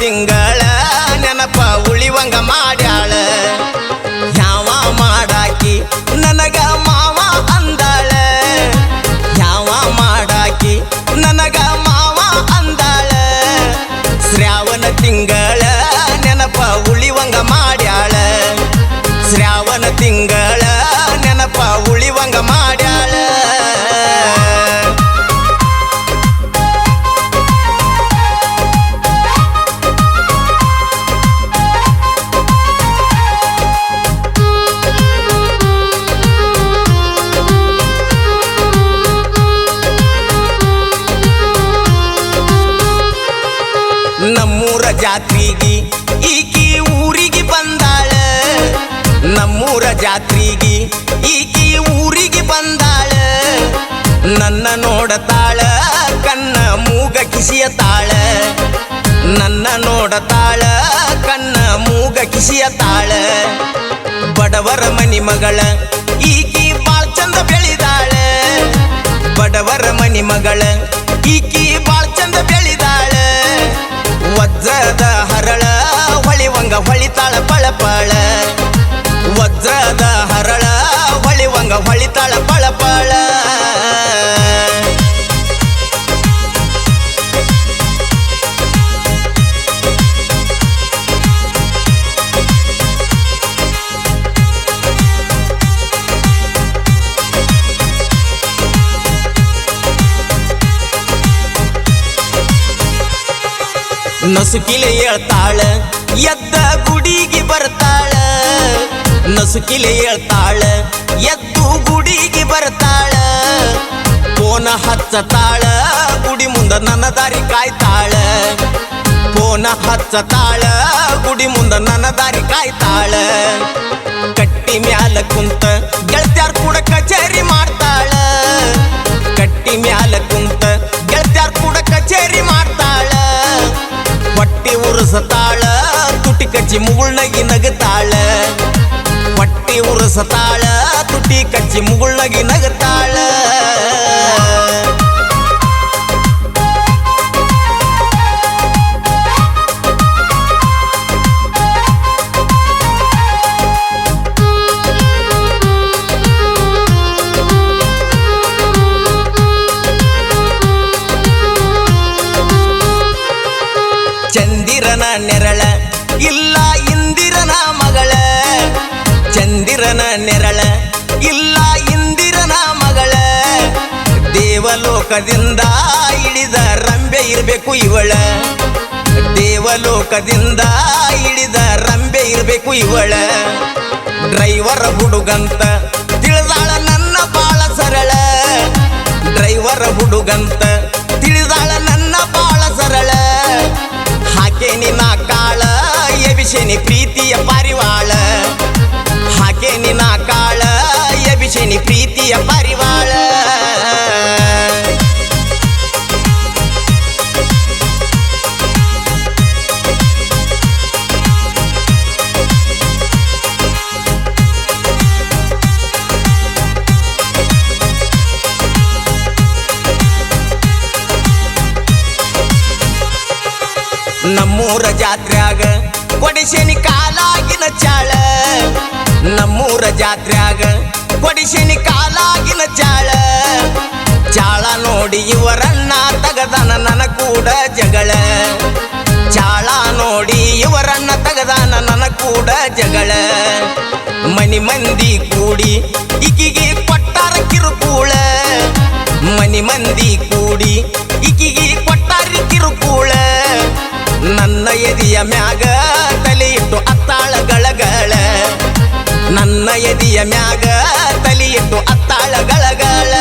ತಿಂಗಳ ನೆನಪ ಉಳಿವಂಗ ಮಾಡ್ಯಾಳ ಯಾವ ಮಾಡಾಕಿ ನನಗ ಮಾವ ಅಂದಾಳ ಯಾವ ಮಾಡಾಕಿ ನನಗ ಮಾವ ಅಂದಾಳ ಶ್ರಾವಣ ತಿಂಗಳ ನೆನಪ ಉಳಿವಂಗ ಮಾಡ್ಯಾಳ ಶ್ರಾವಣ ತಿಂಗಳ ನೆನಪ ಉಳಿವಂಗ ಮಾಡ್ಯಾಳ ನಮ್ಮೂರ ಜಾತ್ರೆಗೆ ಈಕಿ ಊರಿಗೆ ಬಂದಾಳ ನಮ್ಮೂರ ಜಾತ್ರೆಗೆ ಈಕಿ ಊರಿಗೆ ಬಂದಾಳ ನನ್ನ ನೋಡತಾಳ ಕಣ್ಣ ಮೂಗ ಕಿಸಿಯ ತಾಳ ನನ್ನ ನೋಡತಾಳ ಕಣ್ಣ ಮೂಗ ಕಿಸಿಯ ತಾಳ ಬಡವರ ಮನಿ ಮಗಳ ಈಕಿ ಬಾಳ್ ಚಂದ ಬೆಳಿದಾಳ ಬಡವರ ಮನಿ ಮಗಳ ಈಕಿ ಬಾಳ್ ಚಂದ ಬೆಳಿದಾಳ ವಜ್ರದ ಹರಳ ಹೊಳಿವಂಗ ಹೊಳಿತಾಳ ಪಳಪಳ ವಜ್ರದ ಹರಳ ಹೊಳಿವಂಗ ಹೊಳಿತಾಳ ಪಳಪಳ ನಸುಕಿಲೆ ಹೇಳ್ತಾಳ ಎದ್ದ ಗುಡಿಗೆ ಬರ್ತಾಳ ನಸುಕಿಲೆ ಹೇಳ್ತಾಳ ಎದ್ದು ಗುಡಿಗೆ ಬರ್ತಾಳ ಫೋನ ಹಚ್ಚತಾಳ ಗುಡಿ ಮುಂದ ನನ್ನ ದಾರಿ ಕಾಯ್ತಾಳ ಫೋನ ಹಚ್ಚತಾಳ ಗುಡಿ ಮುಂದ ನನ್ನ ದಾರಿ ಕಾಯ್ತಾಳ ಕಟ್ಟಿ ಮ್ಯಾಲ ಕುಂತ ಗೆಳತ್ಯಾರ ಕೂಡ ಕಚೇರಿ ಮಾಡ್ತಾಳ ಕಟ್ಟಿ ಮ್ಯಾಲ ಕುಂತ ಗೆಳತ್ಯಾರ ಕೂಡ ಕಚೇರಿ ಮಾಡ್ತಾಳ ಹೊಟ್ಟಿ ಉರುಸತಾಳ ತುಟಿ ಕಚ್ಚಿ ಮುಗುಳ್ನಗಿ ನಗತಾಳ ಹೊಟ್ಟಿ ಉರುಸತಾಳ ತುಟಿ ಕಚ್ಚಿ ಮುಗುಳ್ನಗಿ ನಗತಾಳ ಚಂದಿರನ ನೆರಳ ಇಲ್ಲ ಇಂದಿರನ ಮಗಳ ಚಂದಿರನ ನೆರಳ ಇಲ್ಲ ಇಂದಿರನ ಮಗಳ ದೇವಲೋಕದಿಂದ ಇಳಿದ ರಂಬೆ ಇರಬೇಕು ಇವಳ ದೇವಲೋಕದಿಂದ ಇಳಿದ ರಂಬೆ ಇರಬೇಕು ಇವಳ ಡ್ರೈವರ್ ಹುಡುಗಂತ ತಿಳಿದಾಳ ನನ್ನ ಬಾಳ ಸರಳ ಡ್ರೈವರ್ ಹುಡುಗಂತ ತಿಳಿದಾಳ ನನ್ನ ಬಾಳ ಸರಳ ಹಾಕೇನಿ ನಾ ಕಾಳ ಎಬಿಸೇನಿ ಪ್ರೀತಿಯ ಪಾರಿವಾಳ ಹಾಕೇನಿ ನಾ ಕಾಳ ಎಬಿಸೇನಿ ಪ್ರೀತಿಯ ಪಾರಿವಾಳ ನಮ್ಮೂರ ಜಾತ್ರ್ಯಾಗ ಕೊಡಿಸೇನಿ ಕಾಲಾಗಿನ ಚಾಳ ನಮ್ಮೂರ ಜಾತ್ರ್ಯಾಗ ಕೊಡಿಸೇನಿ ಕಾಲಾಗಿನ ಚಾಳ ಚಾಳ ನೋಡಿ ಇವರನ್ನ ತಗದಾನ ನನ್ನ ಕೂಡ ಜಗಳ ಚಾಳ ನೋಡಿ ಇವರನ್ನ ತಗದಾನ ನನ್ನ ಕೂಡ ಜಗಳ ಮನಿ ಮಂದಿ ಕೂಡಿ ಇಕಿಗೆ ಕೊಟ್ಟಾರ ಕಿರುಕೂಳ ಮನಿ ಮಂದಿ ಕೂಡಿ ಇಕಿಗೆ ಕೊಟ್ಟಾರ ಕಿರುಕೂಳ ನನ್ನ ಎದಿಯ ಮ್ಯಾಗ ತಲೆ ಇಟ್ಟು ಅತ್ತಾಳ ಗಳಗಳ ನನ್ನ ಎದಿಯ ಮ್ಯಾಗ ತಲೆ ಇಟ್ಟು ಅತ್ತಾಳ ಗಳಗಳ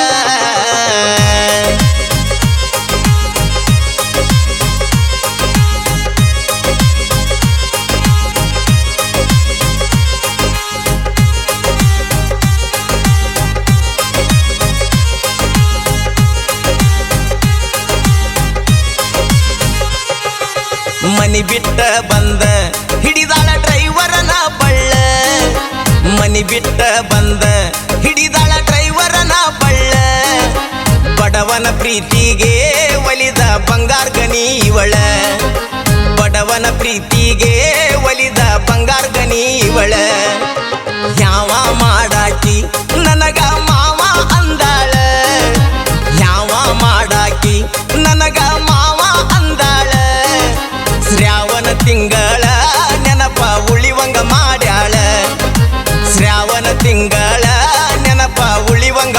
ಮನಿ ಬಿಟ್ಟ ಬಂದ ಹಿಡಿದಾಳ ಡ್ರೈವರನ ಬಳ್ಳ ಮನಿ ಬಿಟ್ಟ ಬಂದ ಹಿಡಿದಾಳ ಡ್ರೈವರನ ಬಳ್ಳ ಬಡವನ ಪ್ರೀತಿಗೆ ಒಲಿದ ಬಂಗಾರ ಗನಿ ಇವಳ ಬಡವನ ಪ್ರೀತಿಗೆ ಒಲಿದ ಬಂಗಾರ ಗನಿ ಇವಳ ಯಾವ ಮಾಡಾಕಿ ನನಗ ಮಾವ ಅಂದಾಳ ಯಾವ ಮಾಡಾಕಿ ನನಗ ಮಾವ ಅಂದಾಳ ಶ್ರಾವಣ ತಿಂಗಳ ನೆನಪ ಉಳಿವಂಗ ಮಾಡ್ಯಾಳ ಶ್ರಾವಣ ತಿಂಗಳ ನೆನಪ ಉಳಿವಂಗ